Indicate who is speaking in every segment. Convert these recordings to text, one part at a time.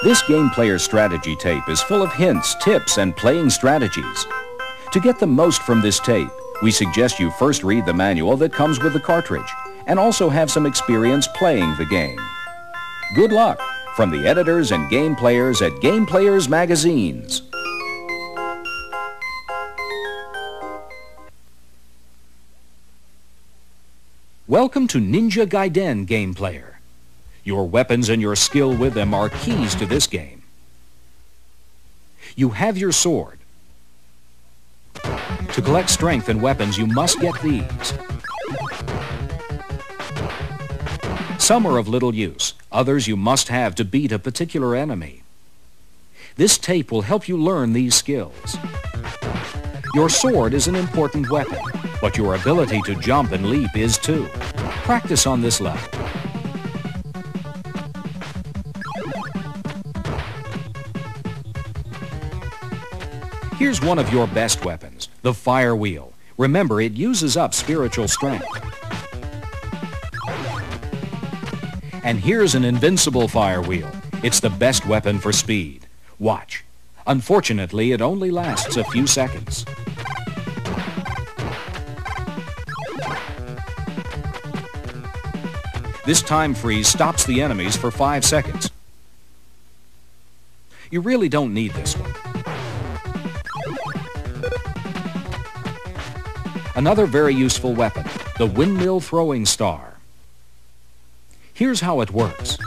Speaker 1: This Game Player's strategy tape is full of hints, tips, and playing strategies. To get the most from this tape, we suggest you first read the manual that comes with the cartridge and also have some experience playing the game. Good luck from the editors and game players at Game Players Magazines. Welcome to Ninja Gaiden Game Player. Your weapons and your skill with them are keys to this game. You have your sword. To collect strength and weapons, you must get these. Some are of little use. Others you must have to beat a particular enemy. This tape will help you learn these skills. Your sword is an important weapon, but your ability to jump and leap is too. Practice on this level. Here's one of your best weapons, the fire wheel. Remember, it uses up spiritual strength. And here's an invincible fire wheel. It's the best weapon for speed. Watch. Unfortunately, it only lasts a few seconds. This time freeze stops the enemies for 5 seconds. You really don't need this one. Another very useful weapon, the windmill throwing star. Here's how it works.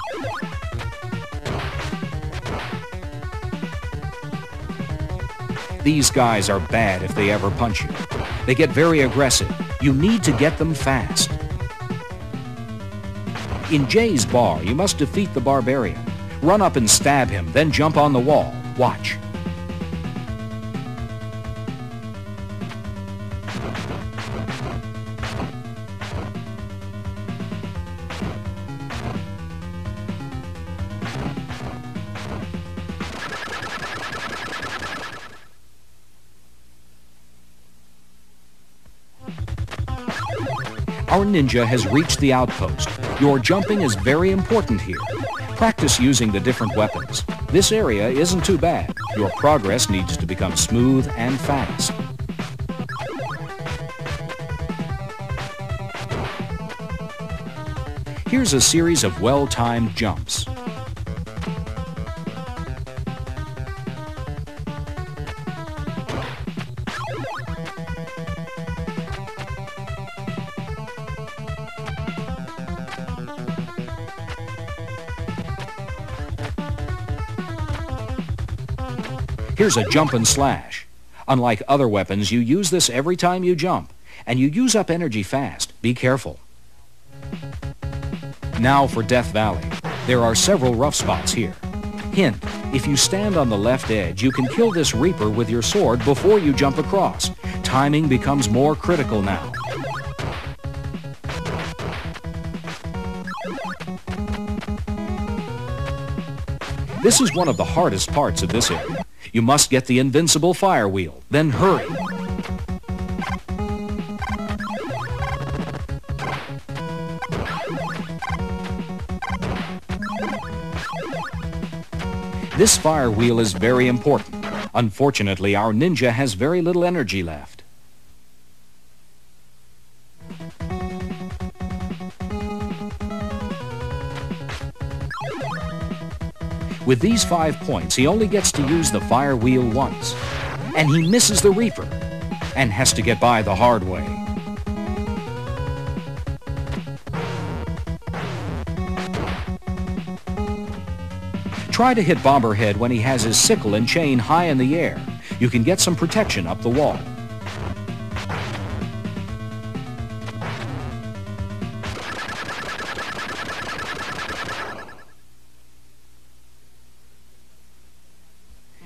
Speaker 1: These guys are bad if they ever punch you. They get very aggressive. You need to get them fast. In Jay's bar, you must defeat the barbarian. Run up and stab him, then jump on the wall. Watch. Our ninja has reached the outpost. Your jumping is very important here. Practice using the different weapons. This area isn't too bad. Your progress needs to become smooth and fast. Here's a series of well-timed jumps. Here's a jump and slash. Unlike other weapons, you use this every time you jump, and you use up energy fast. Be careful. Now for Death Valley. There are several rough spots here. Hint, if you stand on the left edge, you can kill this Reaper with your sword before you jump across. Timing becomes more critical now. This is one of the hardest parts of this area. You must get the invincible fire wheel, then hurry. This fire wheel is very important. Unfortunately, our ninja has very little energy left. With these 5 points, he only gets to use the fire wheel once. And he misses the Reaper and has to get by the hard way. Try to hit Bomberhead when he has his sickle and chain high in the air. You can get some protection up the wall.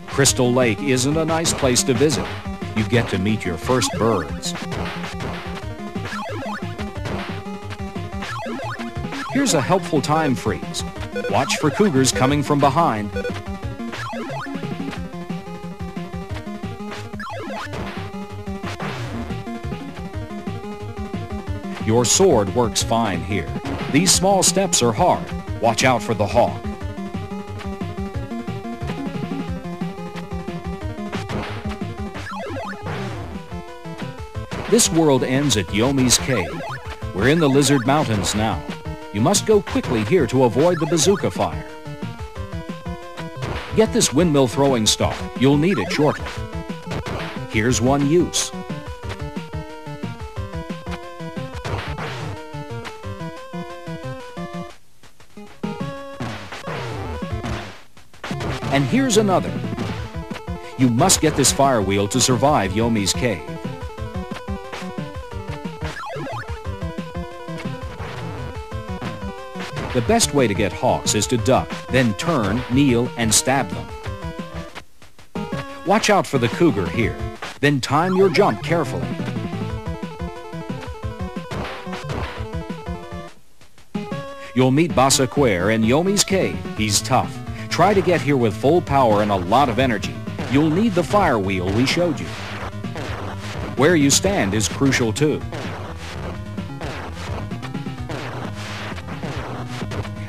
Speaker 1: Crystal Lake isn't a nice place to visit. You get to meet your first birds. Here's a helpful time freeze. Watch for cougars coming from behind. Your sword works fine here. These small steps are hard. Watch out for the hawk. This world ends at Yomi's Cave. We're in the Lizard Mountains now. You must go quickly here to avoid the bazooka fire. Get this windmill throwing star. You'll need it shortly. Here's one use. And here's another. You must get this fire wheel to survive Yomi's Cave. The best way to get hawks is to duck, then turn, kneel, and stab them. Watch out for the cougar here. Then time your jump carefully. You'll meet Basaquer in Yomi's Cave. He's tough. Try to get here with full power and a lot of energy. You'll need the fire wheel we showed you. Where you stand is crucial too.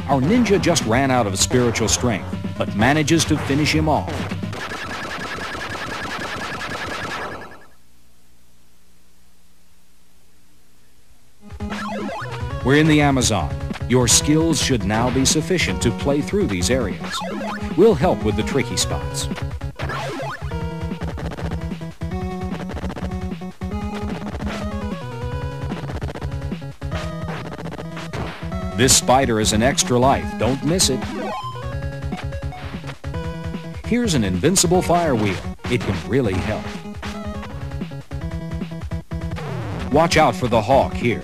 Speaker 1: Our ninja just ran out of spiritual strength, but manages to finish him off. We're in the Amazon. Your skills should now be sufficient to play through these areas. We'll help with the tricky spots. This spider is an extra life. Don't miss it. Here's an invincible fire wheel. It can really help. Watch out for the hawk here.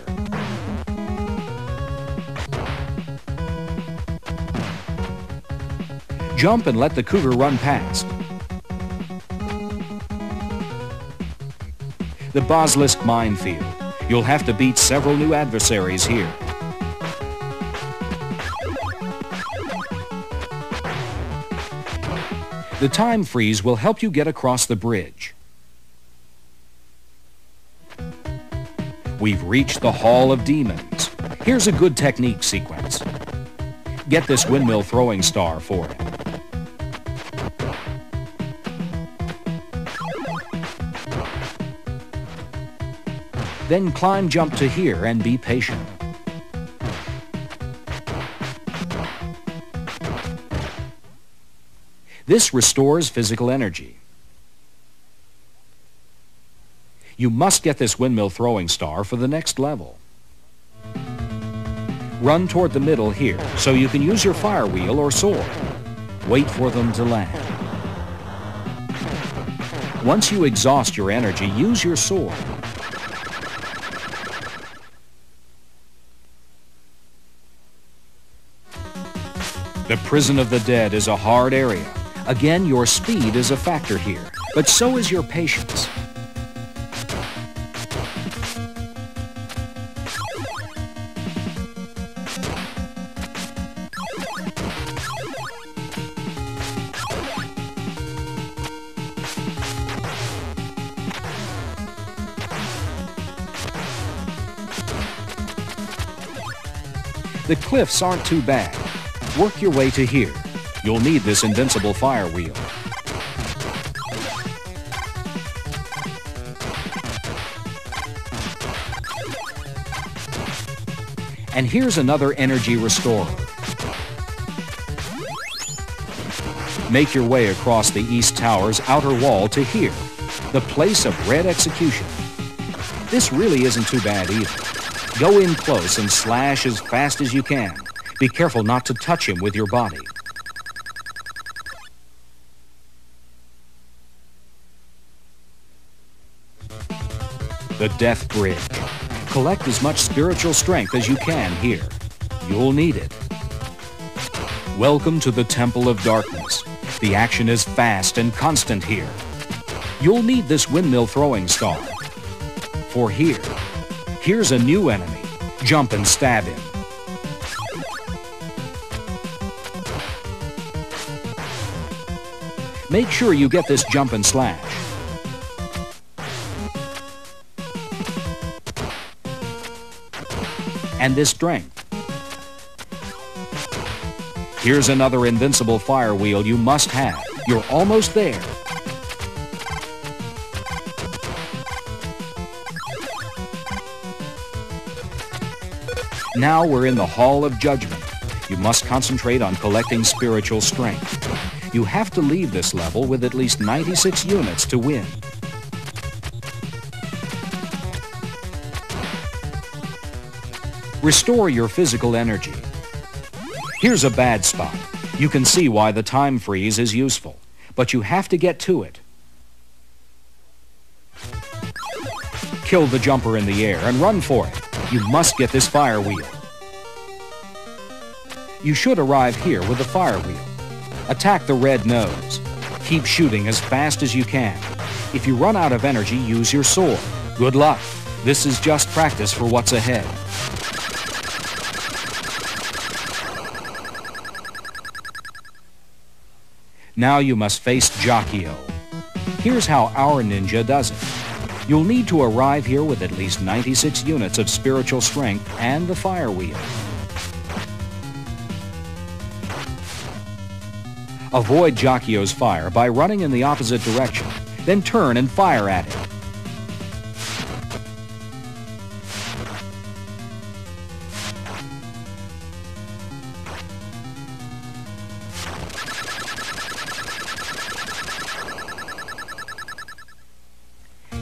Speaker 1: Jump and let the cougar run past. The basilisk minefield. You'll have to beat several new adversaries here. The time freeze will help you get across the bridge. We've reached the Hall of Demons. Here's a good technique sequence. Get this windmill throwing star for it. Then climb jump to here and be patient. This restores physical energy. You must get this windmill throwing star for the next level. Run toward the middle here so you can use your fire wheel or sword. Wait for them to land. Once you exhaust your energy, use your sword. The Prison of the Dead is a hard area. Again, your speed is a factor here, but so is your patience. The cliffs aren't too bad. Work your way to here. You'll need this invincible fire wheel. And here's another energy restorer. Make your way across the East Tower's outer wall to here, the place of red execution. This really isn't too bad either. Go in close and slash as fast as you can. Be careful not to touch him with your body. The Death Bridge. Collect as much spiritual strength as you can here. You'll need it. Welcome to the Temple of Darkness. The action is fast and constant here. You'll need this windmill throwing star. For here's a new enemy. Jump and stab him. Make sure you get this jump and slash. And this strength. Here's another invincible fire wheel you must have. You're almost there. Now we're in the Hall of Judgment. You must concentrate on collecting spiritual strength. You have to leave this level with at least 96 units to win. Restore your physical energy. Here's a bad spot. You can see why the time freeze is useful, but you have to get to it. Kill the jumper in the air and run for it. You must get this fire wheel. You should arrive here with the fire wheel. Attack the red nose. Keep shooting as fast as you can. If you run out of energy, use your sword. Good luck. This is just practice for what's ahead. Now you must face Jockio. Here's how our ninja does it. You'll need to arrive here with at least 96 units of spiritual strength and the fire wheel. Avoid Jockio's fire by running in the opposite direction, then turn and fire at him.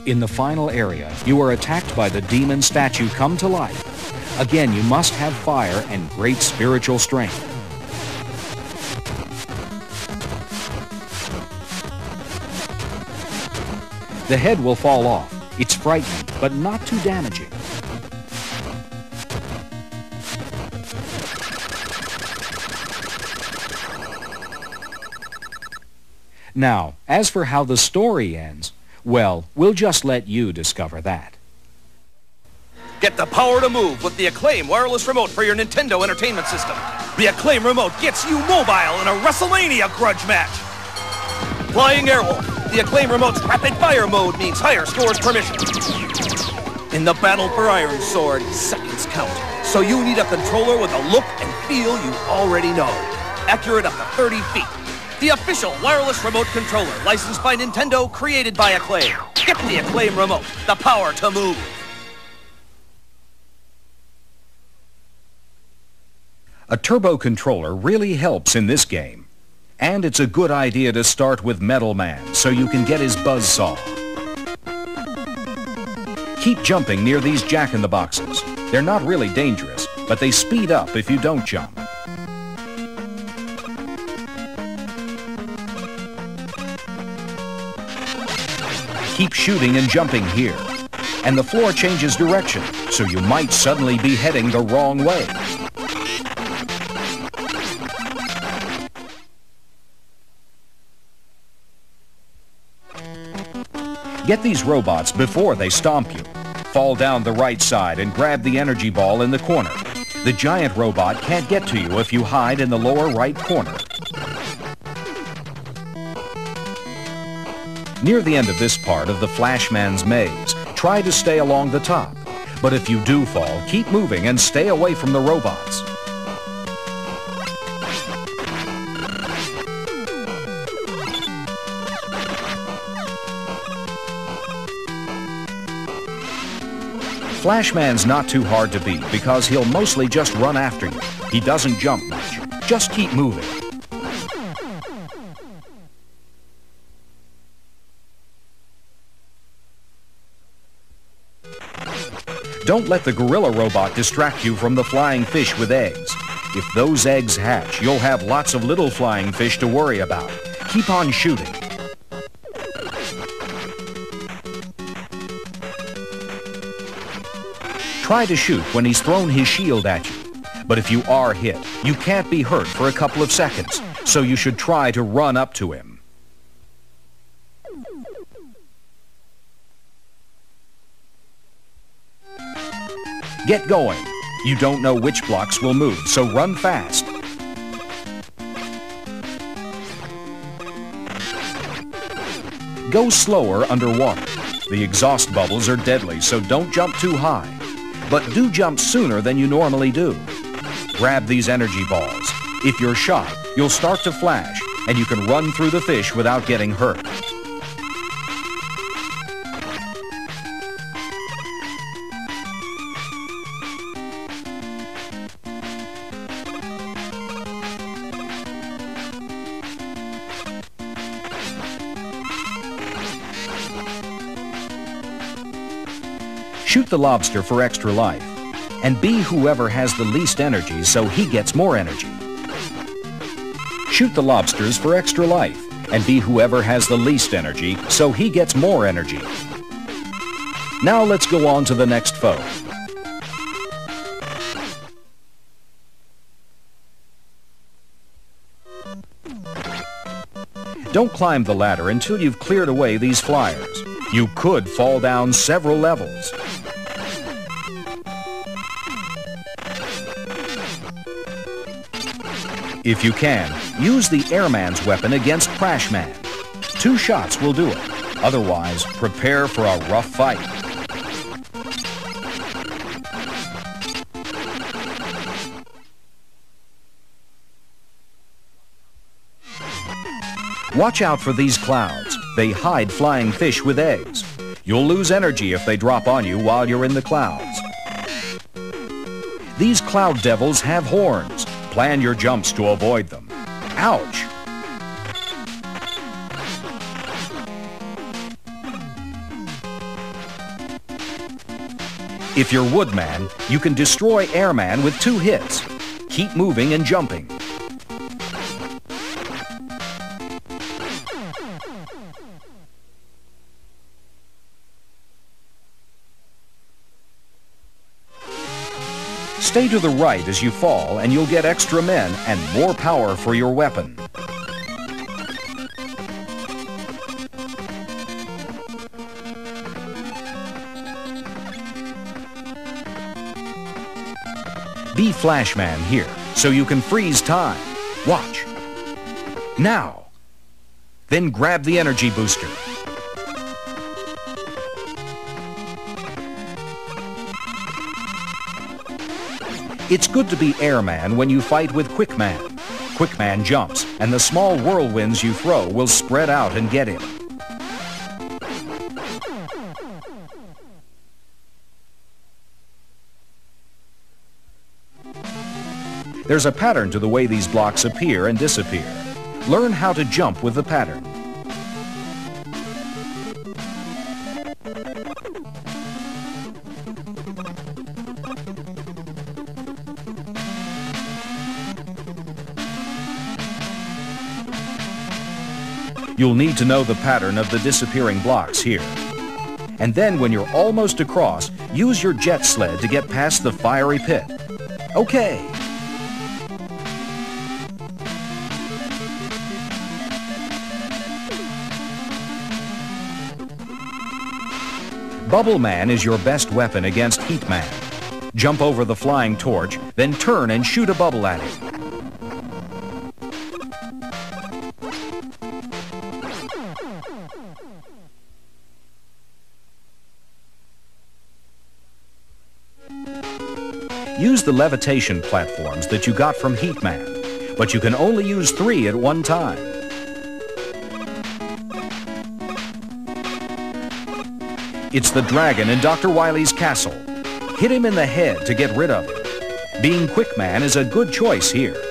Speaker 1: In the final area, you are attacked by the demon statue come to life. Again, you must have fire and great spiritual strength. The head will fall off. It's frightening, but not too damaging. Now, as for how the story ends, well, we'll just let you discover that.
Speaker 2: Get the power to move with the Acclaim wireless remote for your Nintendo Entertainment System. The Acclaim remote gets you mobile in a WrestleMania grudge match. Flying Airwolf. The Acclaim remote's rapid fire mode means higher scores per mission. In the battle for Iron Sword, seconds count. So you need a controller with a look and feel you already know. Accurate up to 30 feet. The official wireless remote controller, licensed by Nintendo, created by Acclaim. Get the Acclaim remote, the power to move.
Speaker 1: A turbo controller really helps in this game. And it's a good idea to start with Metal Man so you can get his buzzsaw. Keep jumping near these jack-in-the-boxes. They're not really dangerous, but they speed up if you don't jump. Keep shooting and jumping here. And the floor changes direction, so you might suddenly be heading the wrong way. Get these robots before they stomp you. Fall down the right side and grab the energy ball in the corner. The giant robot can't get to you if you hide in the lower right corner. Near the end of this part of the Flashman's maze, try to stay along the top. But if you do fall, keep moving and stay away from the robots. Flashman's not too hard to beat because he'll mostly just run after you. He doesn't jump much. Just keep moving. Don't let the gorilla robot distract you from the flying fish with eggs. If those eggs hatch, you'll have lots of little flying fish to worry about. Keep on shooting. Try to shoot when he's thrown his shield at you. But if you are hit, you can't be hurt for a couple of seconds, so you should try to run up to him. Get going. You don't know which blocks will move, so run fast. Go slower underwater. The exhaust bubbles are deadly, so don't jump too high. But do jump sooner than you normally do. Grab these energy balls. If you're shot, you'll start to flash, and you can run through the fish without getting hurt. Shoot the lobster for extra life, and be whoever has the least energy so he gets more energy. Shoot the lobsters for extra life, and be whoever has the least energy so he gets more energy. Now let's go on to the next foe. Don't climb the ladder until you've cleared away these flyers. You could fall down several levels. If you can, use the airman's weapon against Crashman. 2 shots will do it. Otherwise, prepare for a rough fight. Watch out for these clouds. They hide flying fish with eggs. You'll lose energy if they drop on you while you're in the clouds. These cloud devils have horns. Plan your jumps to avoid them. Ouch! If you're Woodman, you can destroy Airman with 2 hits. Keep moving and jumping. Stay to the right as you fall and you'll get extra men and more power for your weapon. Be Flashman here so you can freeze time. Watch. Now. Then grab the energy booster. It's good to be Airman when you fight with Quickman. Quickman jumps, and the small whirlwinds you throw will spread out and get him. There's a pattern to the way these blocks appear and disappear. Learn how to jump with the pattern. You'll need to know the pattern of the disappearing blocks here. And then when you're almost across, use your jet sled to get past the fiery pit. Okay. Bubble Man is your best weapon against Heat Man. Jump over the flying torch, then turn and shoot a bubble at him. Use the levitation platforms that you got from Heat Man, but you can only use 3 at one time. It's the dragon in Dr. Wily's castle. Hit him in the head to get rid of him. Being Quickman is a good choice here.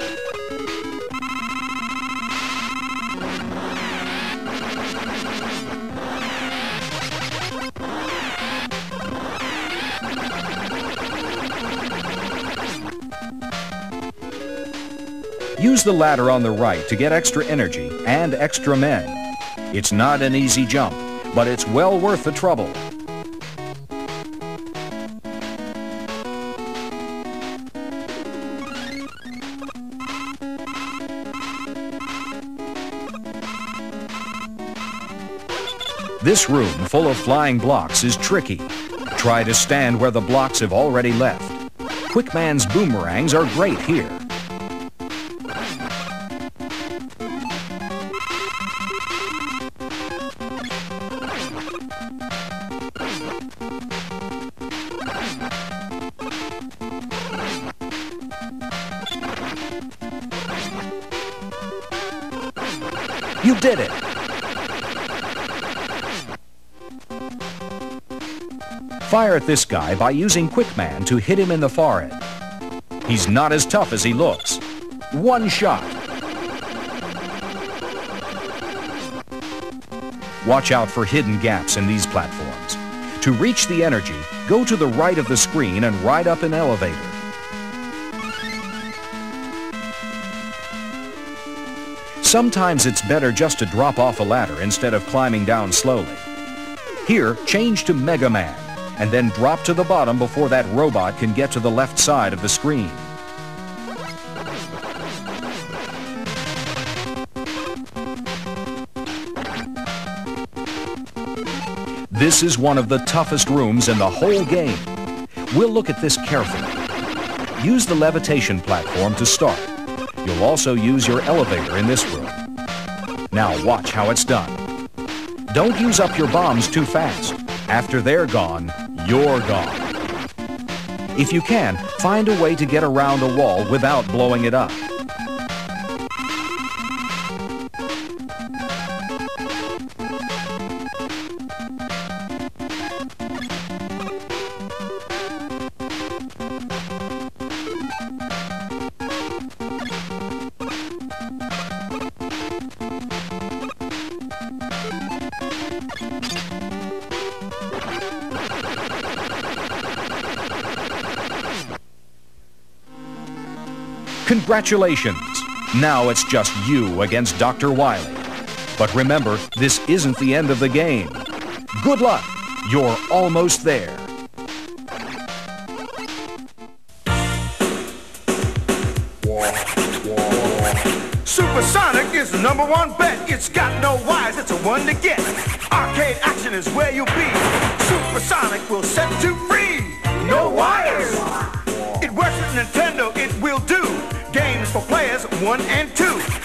Speaker 1: Use the ladder on the right to get extra energy and extra men. It's not an easy jump, but it's well worth the trouble. This room full of flying blocks is tricky. Try to stand where the blocks have already left. Quickman's boomerangs are great here. You did it! Fire at this guy by using Quickman to hit him in the forehead. He's not as tough as he looks. 1 shot. Watch out for hidden gaps in these platforms. To reach the energy, go to the right of the screen and ride up an elevator. Sometimes it's better just to drop off a ladder instead of climbing down slowly. Here, change to Mega Man, and then drop to the bottom before that robot can get to the left side of the screen. This is one of the toughest rooms in the whole game. We'll look at this carefully. Use the levitation platform to start. You'll also use your elevator in this room. Now watch how it's done. Don't use up your bombs too fast. After they're gone, you're gone. If you can, find a way to get around a wall without blowing it up. Congratulations! Now it's just you against Dr. Wily. But remember, this isn't the end of the game. Good luck! You're almost there.
Speaker 3: Supersonic is the #1 bet. It's got no wires, it's a one to get. Arcade action is where you'll be. Supersonic will set you free. No wires! It works with Nintendo, it will do. Games for players 1 and 2.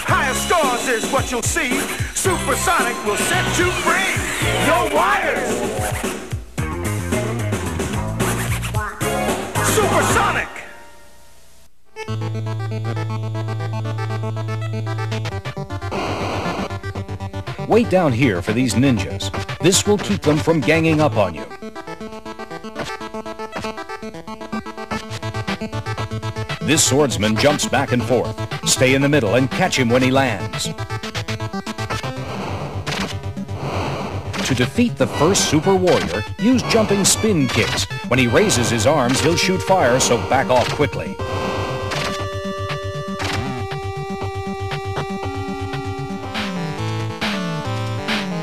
Speaker 3: Higher scores is what you'll see. Supersonic will set you free. No wires! Supersonic!
Speaker 1: Wait down here for these ninjas. This will keep them from ganging up on you. This swordsman jumps back and forth. Stay in the middle and catch him when he lands. To defeat the first Super Warrior, use jumping spin kicks. When he raises his arms, he'll shoot fire, so back off quickly.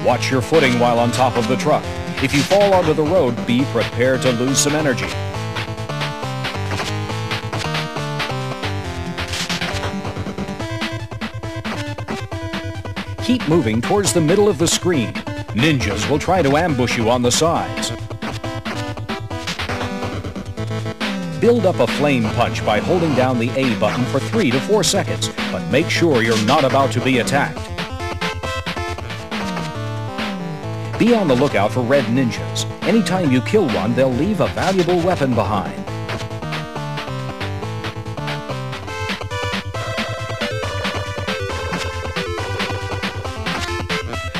Speaker 1: Watch your footing while on top of the truck. If you fall onto the road, be prepared to lose some energy. Keep moving towards the middle of the screen. Ninjas will try to ambush you on the sides. Build up a flame punch by holding down the A button for 3 to 4 seconds, but make sure you're not about to be attacked. Be on the lookout for red ninjas. Anytime you kill one, they'll leave a valuable weapon behind.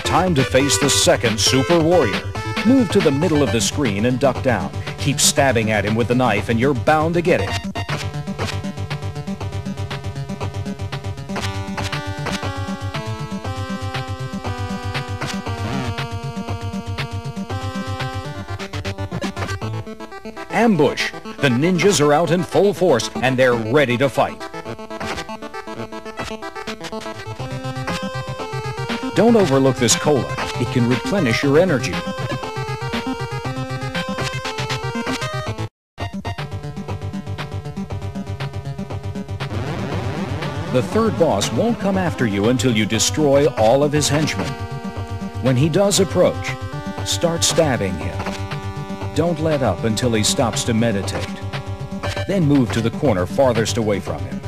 Speaker 1: Time to face the second Super Warrior. Move to the middle of the screen and duck down. Keep stabbing at him with the knife and you're bound to get him. Ambush! The ninjas are out in full force and they're ready to fight. Don't overlook this cola. It can replenish your energy. The third boss won't come after you until you destroy all of his henchmen. When he does approach, start stabbing him. Don't let up until he stops to meditate. Then move to the corner farthest away from him.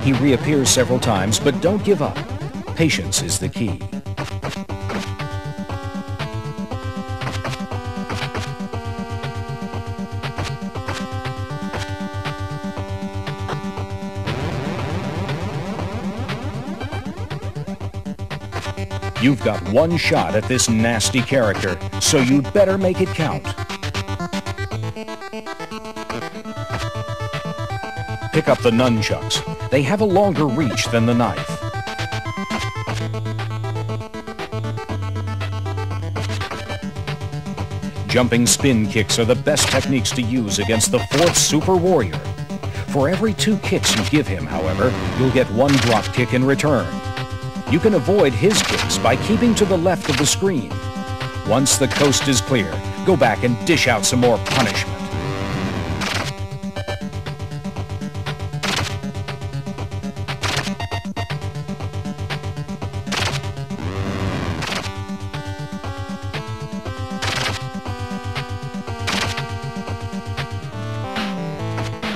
Speaker 1: He reappears several times, but don't give up. Patience is the key. You've got one shot at this nasty character, so you'd better make it count. Pick up the nunchucks. They have a longer reach than the knife. Jumping spin kicks are the best techniques to use against the 4th Super Warrior. For every 2 kicks you give him, however, you'll get 1 drop kick in return. You can avoid his kicks by keeping to the left of the screen. Once the coast is clear, go back and dish out some more punishment.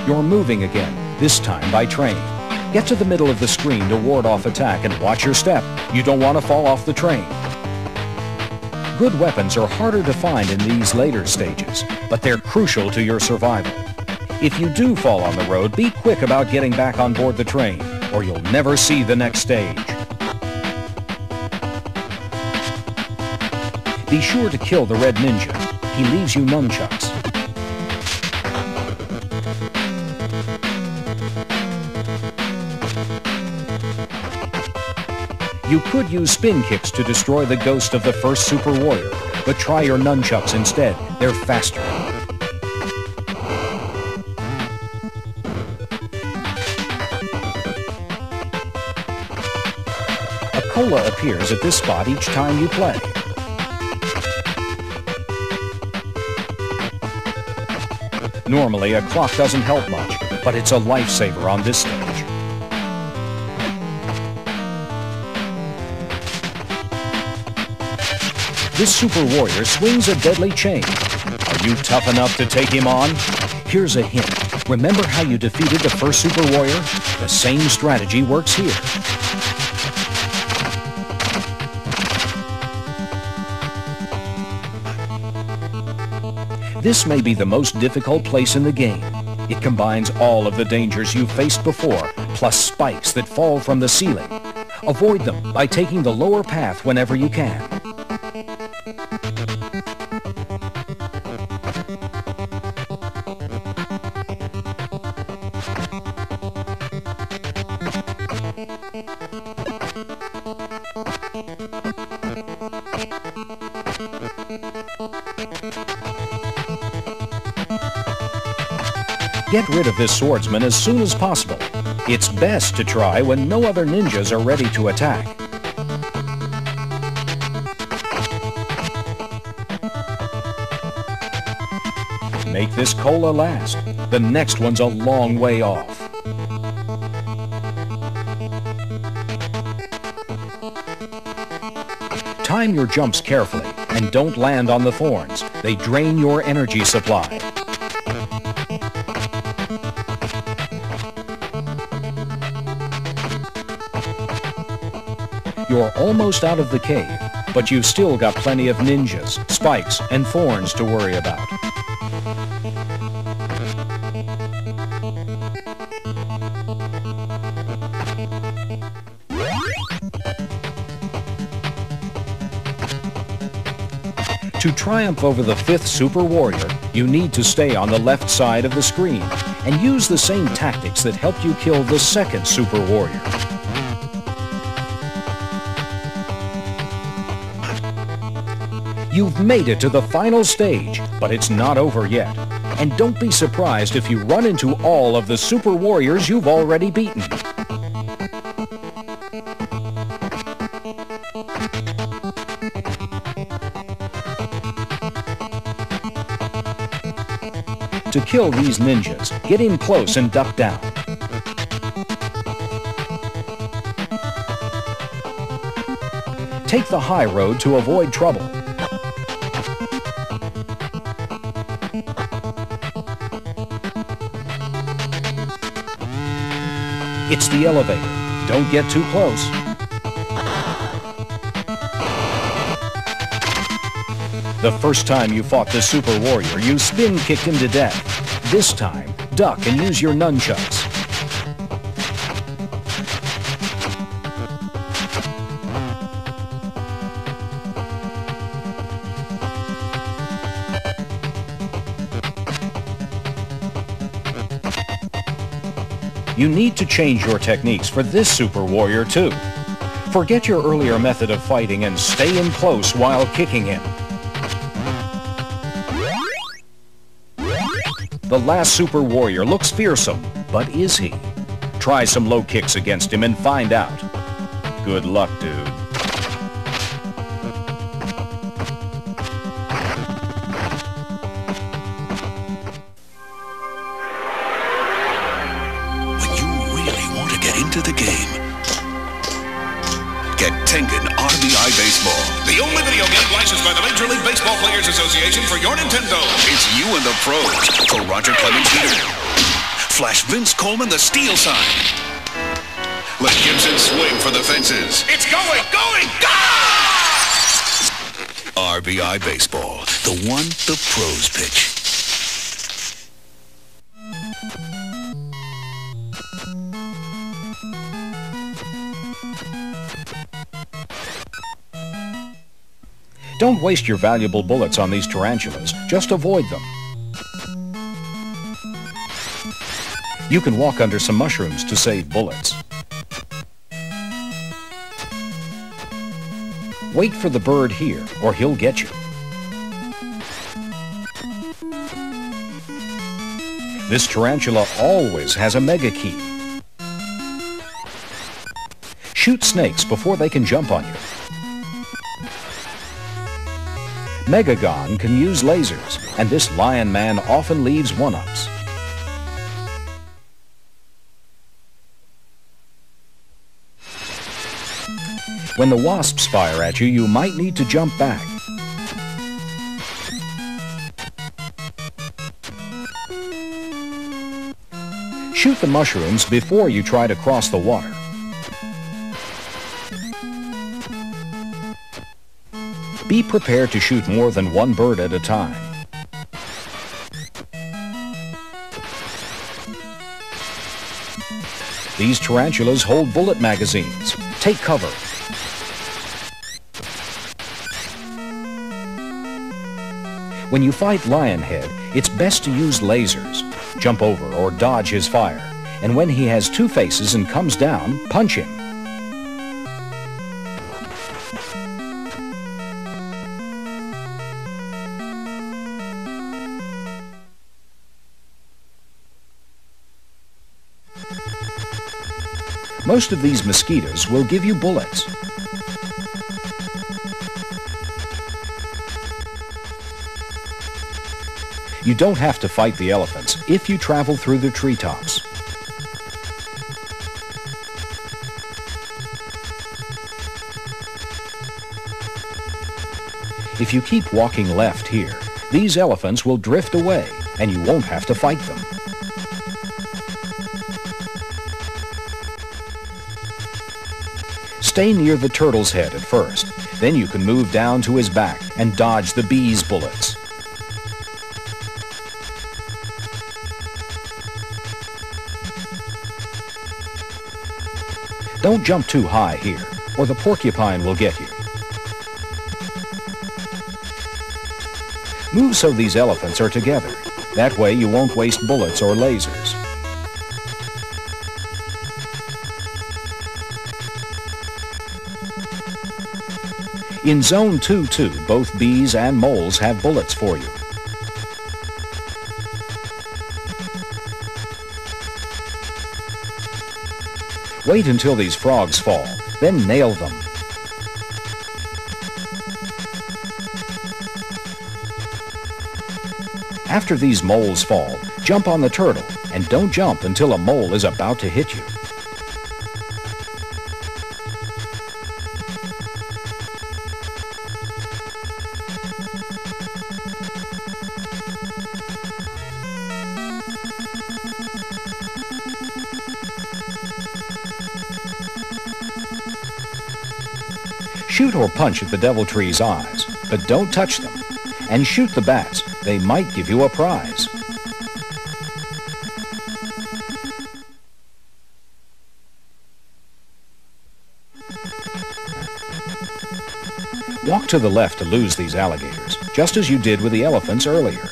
Speaker 1: You're moving again, this time by train. Get to the middle of the screen to ward off attack and watch your step. You don't want to fall off the train. Good weapons are harder to find in these later stages, but they're crucial to your survival. If you do fall on the road, be quick about getting back on board the train, or you'll never see the next stage. Be sure to kill the red ninja. He leaves you nunchucks. You could use spin kicks to destroy the ghost of the 1st Super Warrior, but try your nunchucks instead. They're faster. A cola appears at this spot each time you play. Normally, a clock doesn't help much, but it's a lifesaver on this stage. This Super Warrior swings a deadly chain. Are you tough enough to take him on? Here's a hint. Remember how you defeated the 1st Super Warrior? The same strategy works here. This may be the most difficult place in the game. It combines all of the dangers you've faced before, plus spikes that fall from the ceiling. Avoid them by taking the lower path whenever you can. Get rid of this swordsman as soon as possible. It's best to try when no other ninjas are ready to attack. Make this cola last. The next one's a long way off. Time your jumps carefully and don't land on the thorns. They drain your energy supply. You're almost out of the cave, but you've still got plenty of ninjas, spikes, and thorns to worry about. To triumph over the 5th Super Warrior, you need to stay on the left side of the screen and use the same tactics that helped you kill the 2nd Super Warrior. You've made it to the final stage, but it's not over yet. And don't be surprised if you run into all of the Super Warriors you've already beaten. To kill these ninjas, get in close and duck down. Take the high road to avoid trouble. It's the elevator. Don't get too close. The first time you fought the Super Warrior, you spin-kicked him to death. This time, duck and use your nunchucks. You need to change your techniques for this Super Warrior too. Forget your earlier method of fighting and stay in close while kicking him. The last super warrior looks fearsome, but is he? Try some low kicks against him and find out. Good luck, dude.
Speaker 4: When you really want to get into the game, get Tengen RBI Baseball. The only video game licensed by the Major League Baseball Players Association for your Nintendo. It's you and the pros. For Roger Clemens Jr. Flash Vince Coleman the steal sign. Let Gibson swing for the fences. It's going, go! RBI Baseball. The one the pros pitch.
Speaker 1: Don't waste your valuable bullets on these tarantulas. Just avoid them. You can walk under some mushrooms to save bullets. Wait for the bird here, or he'll get you. This tarantula always has a mega key. Shoot snakes before they can jump on you. Megagon can use lasers, and this lion man often leaves one-ups. When the wasps fire at you, you might need to jump back. Shoot the mushrooms before you try to cross the water. Be prepared to shoot more than one bird at a time. These tarantulas hold bullet magazines. Take cover. When you fight Lionhead, it's best to use lasers. Jump over or dodge his fire. And when he has two faces and comes down, punch him. Most of these mosquitoes will give you bullets. You don't have to fight the elephants if you travel through the treetops. If you keep walking left here, these elephants will drift away and you won't have to fight them. Stay near the turtle's head at first. Then you can move down to his back and dodge the bee's bullets. Don't jump too high here, or the porcupine will get you. Move so these elephants are together. That way you won't waste bullets or lasers. In Zone 2-2, both bees and moles have bullets for you. Wait until these frogs fall, then nail them. After these moles fall, jump on the turtle, and don't jump until a mole is about to hit you. Shoot or punch at the deviltree's eyes, but don't touch them. And shoot the bats. They might give you a prize. Walk to the left to lose these alligators, just as you did with the elephants earlier.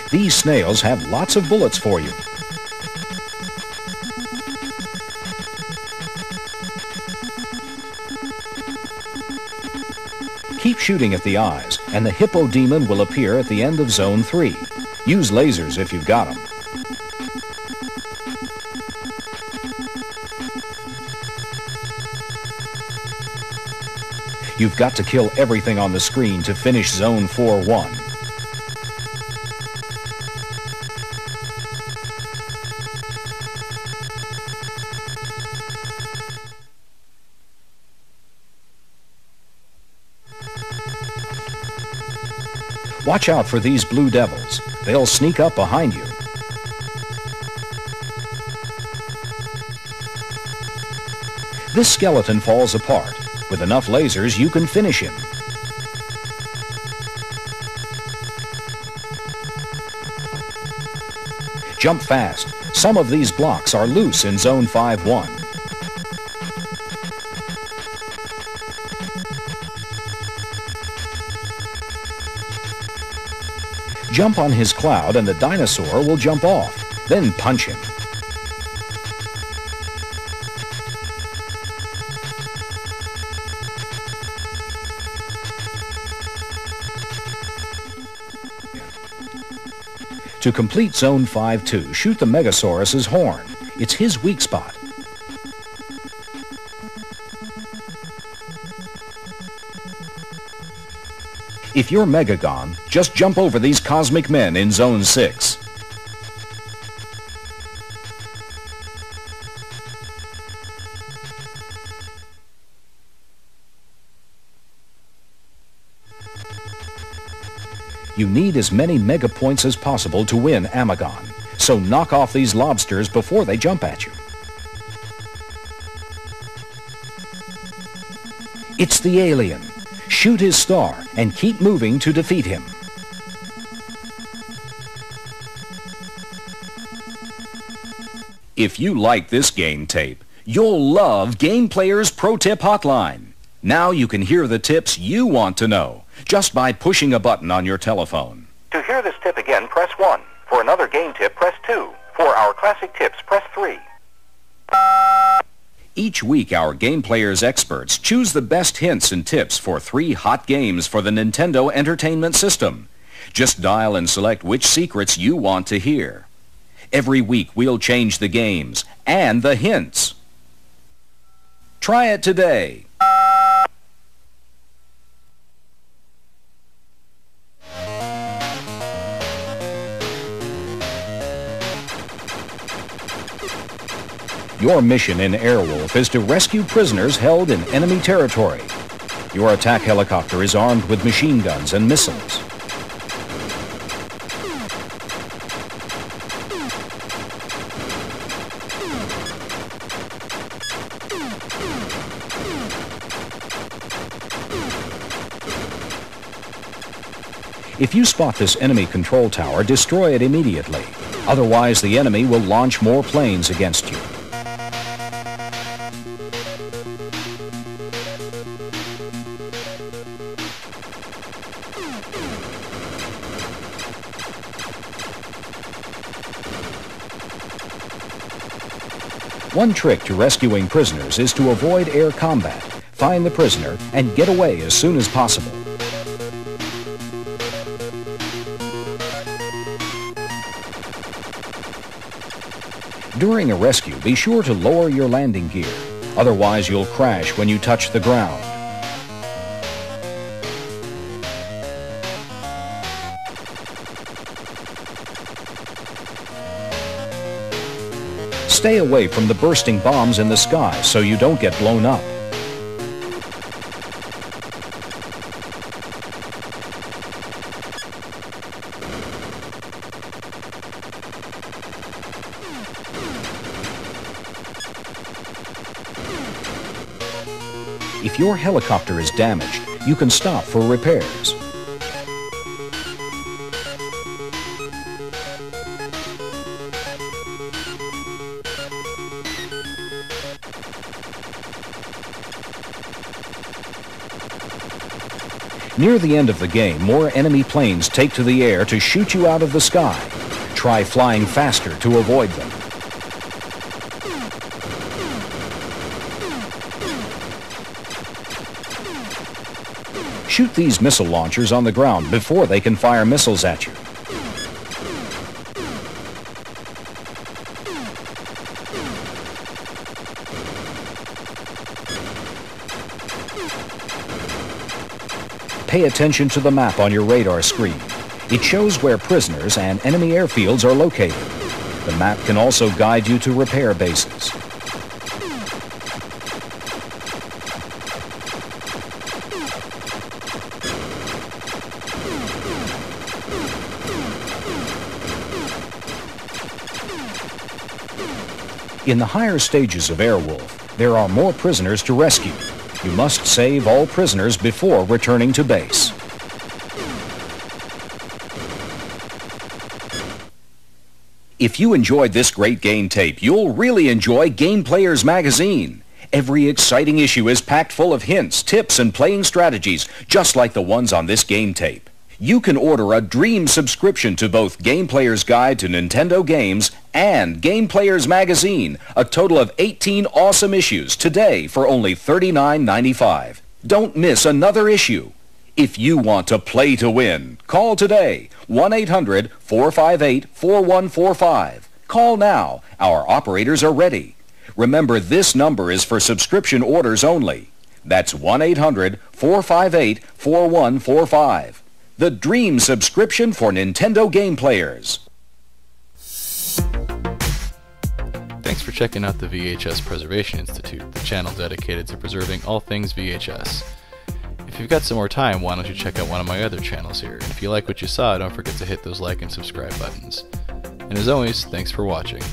Speaker 1: These snails have lots of bullets for you. shooting at the eyes, and the Hippo Demon will appear at the end of Zone 3. Use lasers if you've got them. You've got to kill everything on the screen to finish Zone 4-1. Watch out for these blue devils. They'll sneak up behind you. This skeleton falls apart. With enough lasers, you can finish him. Jump fast. Some of these blocks are loose in Zone 5-1. Jump on his cloud and the dinosaur will jump off. Then punch him. To complete Zone 5-2, shoot the Megasaurus's horn. It's his weak spot. If you're Megagon, just jump over these cosmic men in Zone 6. You need as many mega points as possible to win Amagon, so knock off these lobsters before they jump at you. It's the alien. Shoot his star and keep moving to defeat him. If you like this game tape, you'll love Game Player's Pro Tip Hotline. Now you can hear the tips you want to know just by pushing a button on your telephone.
Speaker 5: To hear this tip again, press 1. For another game tip, press 2. For our classic tips, press 3.
Speaker 1: Each week, our Game Player's experts choose the best hints and tips for 3 hot games for the Nintendo Entertainment System. Just dial and select which secrets you want to hear. Every week, we'll change the games and the hints. Try it today. Your mission in Airwolf is to rescue prisoners held in enemy territory. Your attack helicopter is armed with machine guns and missiles. If you spot this enemy control tower, destroy it immediately. Otherwise, the enemy will launch more planes against you. One trick to rescuing prisoners is to avoid air combat. Find the prisoner and get away as soon as possible. During a rescue, be sure to lower your landing gear. Otherwise, you'll crash when you touch the ground. Stay away from the bursting bombs in the sky so you don't get blown up. If your helicopter is damaged, you can stop for repairs. Near the end of the game, more enemy planes take to the air to shoot you out of the sky. Try flying faster to avoid them. Shoot these missile launchers on the ground before they can fire missiles at you. Pay attention to the map on your radar screen. It shows where prisoners and enemy airfields are located. The map can also guide you to repair bases. In the higher stages of Airwolf, there are more prisoners to rescue. You must save all prisoners before returning to base. If you enjoyed this great game tape, you'll really enjoy Game Players magazine. Every exciting issue is packed full of hints, tips, and playing strategies, just like the ones on this game tape. You can order a dream subscription to both Game Player's Guide to Nintendo Games and Game Players Magazine, a total of 18 awesome issues today for only $39.95. Don't miss another issue. If you want to play to win, call today, 1-800-458-4145. Call now. Our operators are ready. Remember, this number is for subscription orders only. That's 1-800-458-4145. The dream subscription for Nintendo game players.
Speaker 6: Thanks for checking out the VHS Preservation Institute, the channel dedicated to preserving all things VHS. If you've got some more time, why don't you check out one of my other channels here, and if you like what you saw, don't forget to hit those like and subscribe buttons. And as always, thanks for watching.